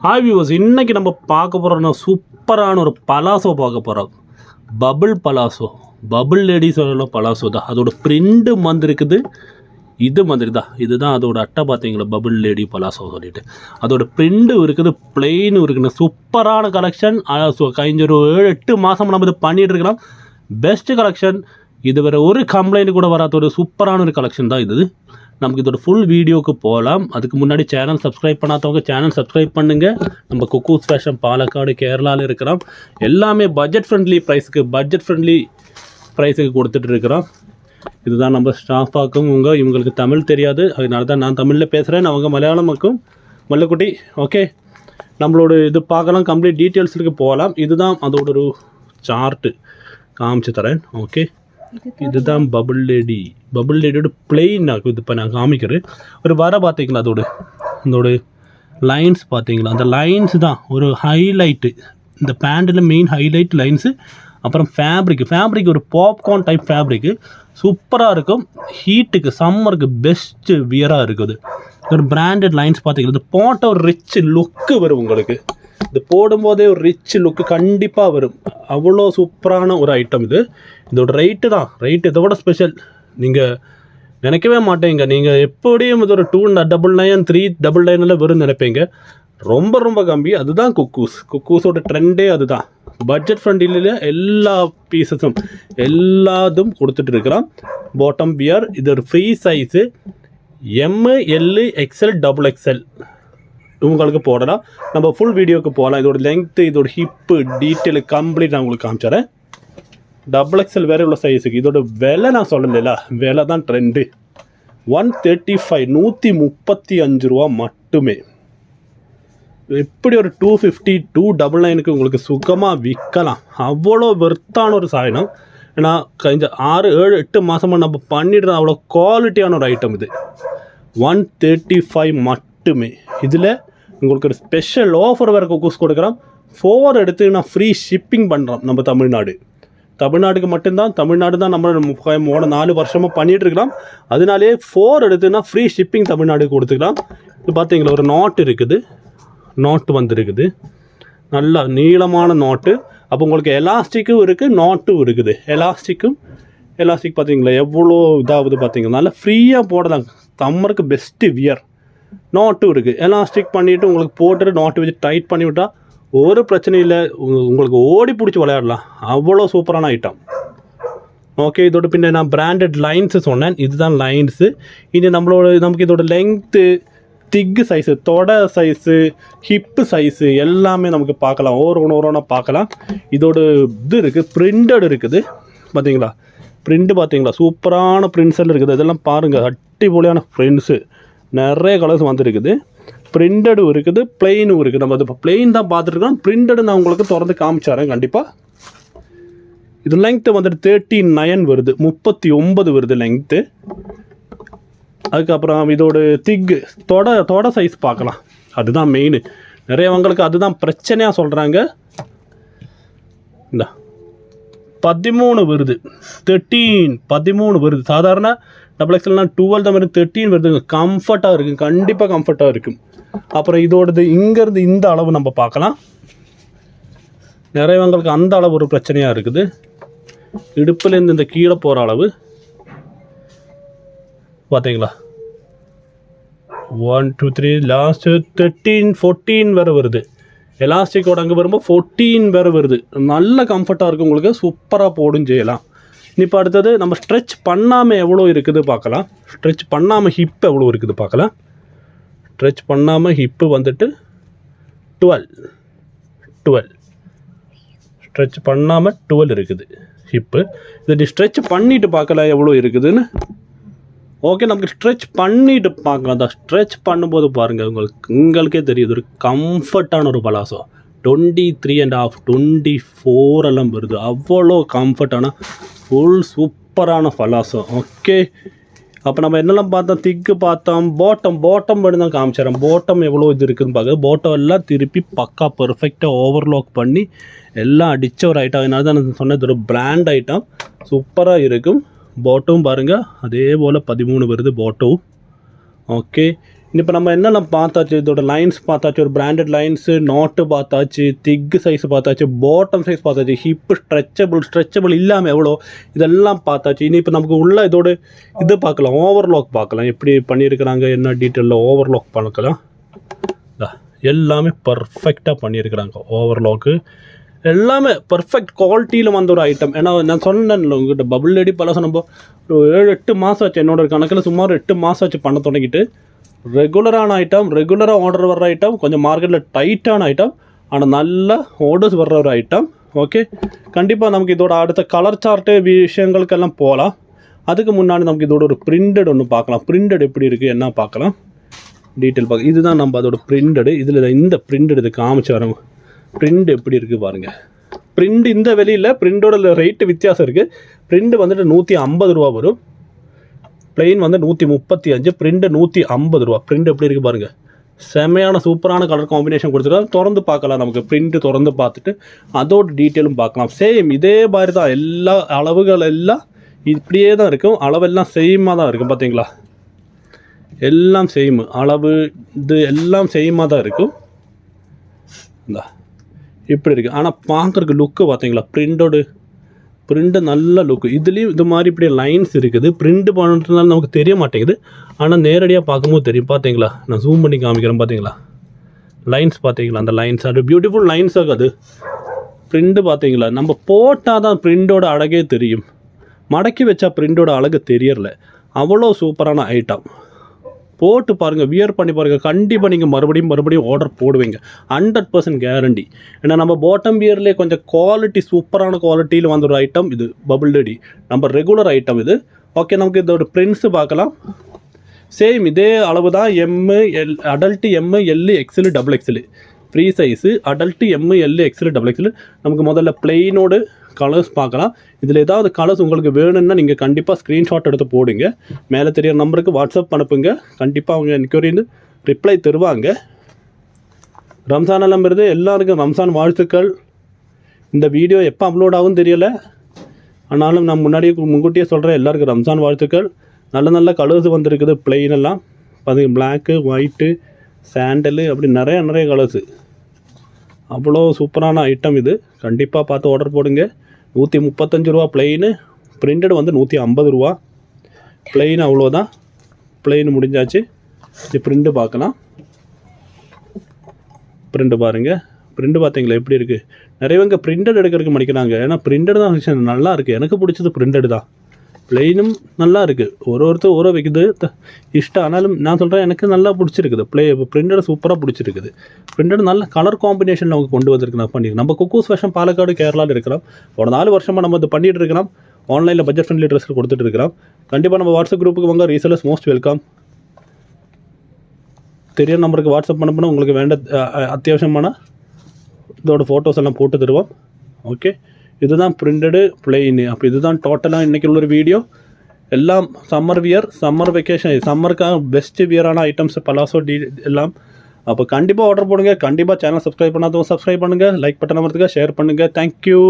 Hi viewers, இன்றைக்கி நம்ம பார்க்க போகிறோன்னா சூப்பரான ஒரு பலாசோ பார்க்க போகிறோம். பபுள் பலாசோ, பபுள் லேடிஸோட பலாசோ தான். அதோட பிரிண்டு வந்துருக்குது, இது மாதிரி தான். இதுதான் அதோட அட்டை பார்த்தீங்களா, பபுள் லேடி பலாசோ சொல்லிட்டு. அதோட பிரிண்டும் இருக்குது, பிளெயினும் இருக்குன்னு சூப்பரான கலெக்ஷன். கழிஞ்ச ஒரு 7-8 மாதம் நம்ம இது பண்ணிகிட்டு இருக்கிறோம். Best collection. இது வேறு ஒரு கம்ப்ளைண்ட் கூட வராத ஒரு சூப்பரான ஒரு கலெக்ஷன் தான் இது. நமக்கு இதோட ஃபுல் வீடியோவுக்கு போகலாம். அதுக்கு முன்னாடி சேனல் சப்ஸ்கிரைப் பண்ணாதவங்க சேனல் சப்ஸ்கிரைப் பண்ணுங்கள். நம்ம குக்கூஸ் ஃபேஷன் பாலக்காடு கேரளாவில் இருக்கிறோம். எல்லாமே பட்ஜெட் ஃப்ரெண்ட்லி ப்ரைஸுக்கு கொடுத்துட்டு இருக்கிறோம். இதுதான் நம்ம ஸ்டாஃபாக்கும். இவங்களுக்கு தமிழ் தெரியாது, அதனால தான் நான் தமிழில் பேசுகிறேன். அவங்க மலையாளமாக்கும் மல்லக்குட்டி. ஓகே, நம்மளோட இது பார்க்கலாம், கம்ப்ளீட் டீட்டெயில்ஸுக்கு போகலாம். இதுதான் அதோட ஒரு சார்ட்டு காமிச்சு தரேன். ஓகே, இதுதான் பபுள் லேடியோட பிளெயின் ஆகும். இது இப்போ நான் காமிக்கிறேன். ஒரு வர பார்த்தீங்களா, அதோட லைன்ஸ் பார்த்தீங்களா, அந்த லைன்ஸ் தான் ஒரு ஹைலைட்டு. இந்த பேண்ட்டில் மெயின் ஹைலைட் லைன்ஸு. அப்புறம் ஃபேப்ரிக் ஒரு பாப்கார்ன் டைப் ஃபேப்ரிக்கு சூப்பராக இருக்கும். ஹீட்டுக்கு சம்மருக்கு பெஸ்ட்டு வியராக இருக்குது. ஒரு பிராண்டட் லைன்ஸ் பார்த்தீங்கன்னா இது போட்ட ஒரு ரிச் லுக்கு வரும் உங்களுக்கு. இது போடும்போதே ஒரு ரிச் லுக்கு கண்டிப்பாக வரும். அவ்வளோ சூப்பரான ஒரு ஐட்டம் இது. இதோட ரேட்டு இதோட ஸ்பெஷல். நீங்கள் நினைக்கவே மாட்டேங்க. நீங்கள் எப்படியும் இது ஒரு 299 399 வரும் நினைப்பீங்க. ரொம்ப ரொம்ப கம்மி. அதுதான் குக்கூஸோட ட்ரெண்டே அதுதான். பட்ஜெட் ஃப்ரெண்ட்லியில் எல்லா பீசஸும் எல்லாதும் கொடுத்துட்டு இருக்கிறோம். Bottom wear. இது ஒரு free size ML XL XXL உங்களுக்கு போடலாம். நம்ம ஃபுல் வீடியோவுக்கு போகலாம். இதோட லெங்க்த்து, இதோட ஹிப்பு டீட்டெயில் கம்ப்ளீட் நான் உங்களுக்கு காமிச்சிடறேன். XXL வேறு உள்ள சைஸுக்கு. இதோட விலை நான் சொல்லலைல்ல, விலை தான் ட்ரெண்டு. 135 135 ரூபா மட்டுமே. எப்படி ஒரு 250 299க்கு உங்களுக்கு சுகமாக விற்கலாம். அவ்வளோ வெர்த்தான ஒரு சாயனம். ஏன்னா இந்த 6-7-8 மாதமாக நம்ம பண்ணிடுற அவ்வளோ குவாலிட்டியான ஒரு ஐட்டம் இது. 135 மட்டுமே. இதில் உங்களுக்கு ஒரு ஸ்பெஷல் ஆஃபர் வேறு குக்கூஸ் கொடுக்குறோம். 4 எடுத்து நான் ஃப்ரீ ஷிப்பிங் பண்ணுறோம். நம்ம தமிழ்நாடுக்கு மட்டும்தான். தமிழ்நாடு தான் நம்ம 4 வருஷமாக பண்ணிகிட்ருக்கலாம். அதனாலே 4 எடுத்துன்னா ஃப்ரீ ஷிப்பிங் தமிழ்நாடுக்கு கொடுத்துக்கலாம். இது பார்த்தீங்களா, ஒரு நாட்டு வந்துருக்குது. நல்லா நீளமான நாட்டு. அப்போ உங்களுக்கு எலாஸ்டிக்கும் இருக்குது, நாட்டும் இருக்குது. எலாஸ்டிக் பார்த்தீங்களா எவ்வளோ இதாகுது பார்த்தீங்களா. நல்லா ஃப்ரீயாக போடலாம். சம்மருக்கு பெஸ்ட்டு வியர். நாட்டும் இருக்குது. எலாஸ்டிக் பண்ணிவிட்டு உங்களுக்கு போட்டுட்டு நாட்டு வச்சு டைட் பண்ணிவிட்டால் ஒரு பிரச்சனையும் இல்லை. உங்களுக்கு ஓடி பிடிச்சி விளையாடலாம். அவ்வளோ சூப்பரான ஐட்டம். ஓகே, இதோட பின்ன நான் பிராண்டட் லைன்ஸு சொன்னேன். இதுதான் லைன்ஸு. இனி நமக்கு இதோட லெங்க்த்து, திக்கு சைஸு, தொட சைஸு, ஹிப்பு சைஸு எல்லாமே நமக்கு பார்க்கலாம். ஒவ்வொன்றா பார்க்கலாம். இதோட இது இருக்குது, பிரிண்டட் இருக்குது. பார்த்தீங்களா, பார்த்தீங்களா, சூப்பரான பிரிண்ட்ஸெல்லாம் இருக்குது. இதெல்லாம் பாருங்கள், அடிப்பொலியான பிரிண்ட்ஸு. நிறைய கலர்ஸ் வந்துருக்குது. பிரிண்டடும் இருக்குது, பிளெயினும் இருக்குது. நம்ம இப்போ பிளெயின் தான் பார்த்துருக்கோம். பிரிண்டடு நான் உங்களுக்கு திறந்து காமிச்சாரேன் கண்டிப்பாக. இது லெங்க்த்து வந்துட்டு 39 வருது, 39 வருது லெங்க்த்து. அதுக்கப்புறம் இதோட திக்கு தொட சைஸ் பார்க்கலாம். அதுதான் மெயின். நிறையவங்களுக்கு அதுதான் பிரச்சனையாக சொல்கிறாங்க. இந்த 13 வருது, 13 வருது. சாதாரண XXLனா 12 தான் வருது, 13 வருதுங்க. கம்ஃபர்ட்டாக இருக்குது, கண்டிப்பாக கம்ஃபர்ட்டாக இருக்கும். அப்புறம் இதோடது இங்கேருந்து இந்த அளவு நம்ம பார்க்கலாம். நிறையவங்களுக்கு அந்த அளவு ஒரு பிரச்சனையாக இருக்குது. இடுப்புலேருந்து இந்த கீழே போகிற அளவு பார்த்தீங்களா. 1 2 3 லாஸ்ட்டு 13 14 வேறு வருது. எலாஸ்டிக்கோட அங்கே வரும்போது 14 வேறு வருது. நல்ல கம்ஃபர்ட்டாக இருக்குது உங்களுக்கு. சூப்பராக போடும் செய்யலாம். இப்போ அடுத்தது நம்ம ஸ்ட்ரெச் பண்ணாமல் எவ்வளோ இருக்குது பார்க்கலாம். ஸ்ட்ரெச் பண்ணாமல் ஹிப் எவ்வளோ இருக்குது பார்க்கலாம். ஸ்ட்ரெச் பண்ணாமல் ஹிப்பு வந்துட்டு 12. ஸ்ட்ரெச் பண்ணாமல் 12 இருக்குது ஹிப்பு. இது ஸ்ட்ரெச் பண்ணிவிட்டு பார்க்கலாம் எவ்வளோ இருக்குதுன்னு. ஓகே, நமக்கு ஸ்ட்ரெச் பண்ணிவிட்டு பார்க்கலாம். அந்த ஸ்ட்ரெச் பண்ணும்போது பாருங்கள், உங்களுக்கே தெரியுது. ஒரு கம்ஃபர்ட்டான ஒரு பலாசோ. 23.5 24 எல்லாம் வருது. அவ்வளோ கம்ஃபர்ட்டான ஃபுல் சூப்பரான பலாசோ. ஓகே, அப்போ நம்ம என்னெல்லாம் பார்த்தோம், திக்கு பார்த்தோம், பாட்டம் பண்ணி தான் காமிச்சிடறேன். பாட்டம் எவ்வளோ இது இருக்குதுன்னு பார்க்குறது. பாட்டம் எல்லாம் திருப்பி பக்கா பர்ஃபெக்டாக ஓவர்லாக் பண்ணி எல்லாம் அடித்த ஒரு ஐட்டம். அதனால தான் நான் சொன்னது ஒரு பிராண்ட் ஐட்டம். சூப்பராக இருக்கும். பாட்டும் பாருங்கள், அதே போல் 13 வருது பாட்டும். ஓகே, இப்போ நம்ம என்னெல்லாம் பார்த்தாச்சு, இதோட லைன்ஸ் பார்த்தாச்சு, ஒரு பிராண்டட் லைன்ஸு, நாட்டு பார்த்தாச்சு, திக்கு சைஸ் பார்த்தாச்சு, பாட்டம் சைஸ் பார்த்தாச்சு, ஹிப்பு ஸ்ட்ரெச்சபிள் இல்லாமல் எவ்வளோ, இதெல்லாம் பார்த்தாச்சு. இனி இப்போ நமக்கு உள்ள இதோட இது பார்க்கலாம், ஓவர்லாக் பார்க்கலாம், எப்படி பண்ணியிருக்கிறாங்க, என்ன டீட்டெயிலில் ஓவர்லாக் பார்க்கலாம். எல்லாமே பர்ஃபெக்டாக பண்ணியிருக்கிறாங்க. ஓவர்லாக்கு எல்லாமே பர்ஃபெக்ட் குவாலிட்டியில் வந்த ஒரு ஐட்டம். ஏன்னா நான் சொன்னேன்ல உங்கள்கிட்ட பபுள் லேடி பலசம் நம்ம ஒரு 7-8 மாதம் ஆச்சு, என்னோட கணக்கில் சுமார் 8 மாதம் ஆச்சு பண்ண தொடங்கிட்டு. ரெகுலரான ஐட்டம், ரெகுலராக ஆர்டர் வர்ற ஐட்டம், கொஞ்சம் மார்க்கெட்டில் டைட்டான ஐட்டம், ஆனால் நல்ல ஆர்டர்ஸ் வர்ற ஒரு ஐட்டம். ஓகே, கண்டிப்பாக நமக்கு இதோட அடுத்த கலர் சார்ட்டு விஷயங்களுக்கெல்லாம் போகலாம். அதுக்கு முன்னாடி நமக்கு இதோட ஒரு பிரிண்டட் ஒன்று பார்க்கலாம். பிரிண்டட் எப்படி இருக்குது என்ன பார்க்கலாம், டீட்டெயில் பார்க்க. இதுதான் நம்ம அதோட பிரிண்டடு. இதில் இந்த பிரிண்டட் இது காமிச்சு வரோம். பிரிண்ட் எப்படி இருக்குது பாருங்கள். பிரிண்ட் இந்த வெளியில் பிரிண்டோட ரேட்டு வித்தியாசம் இருக்குது. பிரிண்ட் வந்துட்டு 150 ரூபா வரும், பிளெயின் வந்து 135, பிரிண்ட் 150 ரூபா. பிரிண்ட் எப்படி இருக்குது பாருங்கள், செமையான சூப்பரான கலர் காம்பினேஷன் கொடுத்துருக்கோம். திறந்து பார்க்கலாம், நமக்கு பிரிண்ட்டு திறந்து பார்த்துட்டு அதோட டீட்டெயிலும் பார்க்கலாம். சேம் இதே மாதிரி தான், எல்லா அளவுகள் எல்லாம் இப்படியே தான் இருக்கும், அளவெல்லாம் சேமாக தான் இருக்கும். பார்த்தீங்களா, எல்லாம் சேம் அளவு, இது எல்லாம் சேமாக தான் இருக்கும். இந்தா இப்படி இருக்குது. ஆனால் பார்க்குறக்கு லுக்கு பார்த்தீங்களா, பிரிண்ட்டு நல்ல லுக்கு. இதுலேயும் இது மாதிரி இப்படி லைன்ஸ் இருக்குது. பிரிண்ட் பண்ணுறதுனால நமக்கு தெரிய மாட்டேங்குது, ஆனால் நேரடியாக பார்க்கும்போது தெரியும். பார்த்தீங்களா, நான் ஜூம் பண்ணி காமிக்கிறேன். பார்த்தீங்களா லைன்ஸ், பார்த்தீங்களா அந்த லைன்ஸ், அது பியூட்டிஃபுல் லைன்ஸ் ஆகுது. பிரிண்ட்டு பார்த்தீங்களா, நம்ம போட்டால் தான் பிரிண்டோட அழகே தெரியும், மடக்கி வச்சா பிரிண்டோட அழகு தெரியல. அவ்வளோ சூப்பரான ஐட்டம். போட்டு பாருங்கள், வியர் பண்ணி பாருங்கள், கண்டிப்பாக நீங்கள் மறுபடியும் ஆர்டர் போடுவீங்க. 100% கேரண்டி. ஏன்னா நம்ம பாட்டம் வியர்லேயே கொஞ்சம் குவாலிட்டி, சூப்பரான குவாலிட்டியில் வந்த ஒரு ஐட்டம் இது பபுள் லேடி. நம்ம ரெகுலர் ஐட்டம் இது. ஓகே, நமக்கு இதோட பிரிண்ட்ஸு பார்க்கலாம். சேம் இதே அளவு தான், L adult, L, XL, XXL free size. Adult L, XL, XXL. நமக்கு முதல்ல பிளெயினோடு கலர்ஸ் பார்க்கலாம். இதில் ஏதாவது கலர்ஸ் உங்களுக்கு வேணும்னா நீங்கள் கண்டிப்பாக ஸ்க்ரீன்ஷாட் எடுத்து போடுங்க. மேலே தெரியிற நம்பருக்கு வாட்ஸ்அப் அனுப்புங்க. கண்டிப்பாக அவங்க என்கொயரி ரிப்ளை தருவாங்க. ரம்ஜான் நம்பருது எல்லாருக்கும் ரம்ஜான் வாழ்த்துக்கள். இந்த வீடியோ எப்போ அப்லோட் ஆகும் தெரியலை, ஆனாலும் நான் முன்கூட்டியே சொல்கிறேன், எல்லாருக்கும் ரம்ஜான் வாழ்த்துக்கள். நல்ல கலர்ஸ் வந்திருக்குது. பிளெயினெல்லாம் பார்த்தீங்க, பிளாக்கு, ஒயிட்டு, சாண்டலு, அப்படி நிறைய கலர்ஸு. அவ்வளோ சூப்பரான ஐட்டம் இது. கண்டிப்பாக பார்த்து ஆர்டர் போடுங்க. 135 ரூபா பிளெயின், பிரிண்டட் வந்து 150 ரூபா. பிளெயின் அவ்வளோதான், பிளெயின் முடிஞ்சாச்சு. இது பிரிண்ட்டு பார்க்கலாம். பிரிண்ட்டு பாருங்கள், பிரிண்ட்டு பார்த்தீங்களா எப்படி இருக்குது. நிறையவங்க பிரிண்டட் எடுக்கிறதுக்கு மடிக்கிறாங்க, ஏன்னா பிரிண்டட் தான் விஷயம் நல்லா இருக்குது. எனக்கு பிடிச்சது பிரிண்டட் தான். பிளெயினும் நல்லா இருக்குது, ஒருத்தர் வைக்குது இஷ்டம். ஆனாலும் நான் சொல்கிறேன், எனக்கு நல்லா பிடிச்சிருக்குது. பிரிண்டட் சூப்பராக பிடிச்சிருக்குது. பிரிண்டட் நல்ல கலர் காம்பினேஷன் அவங்க கொண்டு வந்திருக்கு. நான் பண்ணியிருக்கேன். நம்ம குக்கூஸ் ஃபேஷன் பாலக்காடு, கேரளாவில் இருக்கிறோம். ஒரு 4 வருஷமாக நம்ம இது பண்ணிகிட்டு இருக்கிறோம். ஆன்லைனில் பட்ஜெட் ஃப்ரெண்ட்லி ட்ரெஸ்ஸில் கொடுத்துட்டு இருக்கிறோம். கண்டிப்பாக நம்ம வாட்ஸ்அப் குரூப்புக்கு வாங்க. Resellers most welcome. தெரிய நம்பருக்கு வாட்ஸ்அப் பண்ண உங்களுக்கு வேண்ட அத்தியாவசியமான இதோட ஃபோட்டோஸ் எல்லாம் போட்டு தருவோம். ஓகே, இதுதான் பிரிண்டடு பிளெயின். அப்போ இதுதான் டோட்டலாக இன்றைக்கி உள்ள ஒரு வீடியோ. எல்லாம் சம்மர் வியர், சம்மர் வெக்கேஷன், சம்மருக்காக பெஸ்ட் வியரான ஐட்டம்ஸ், பலாசோ எல்லாம். அப்போ கண்டிப்பாக ஆர்டர் போடுங்க. கண்டிப்பாக சேனல் சப்ஸ்கிரைப் பண்ணாதவங்க சப்ஸ்கிரைப் பண்ணுங்கள். லைக் பட்டன் அமர்த்துங்க, ஷேர் பண்ணுங்கள். தேங்க்யூ.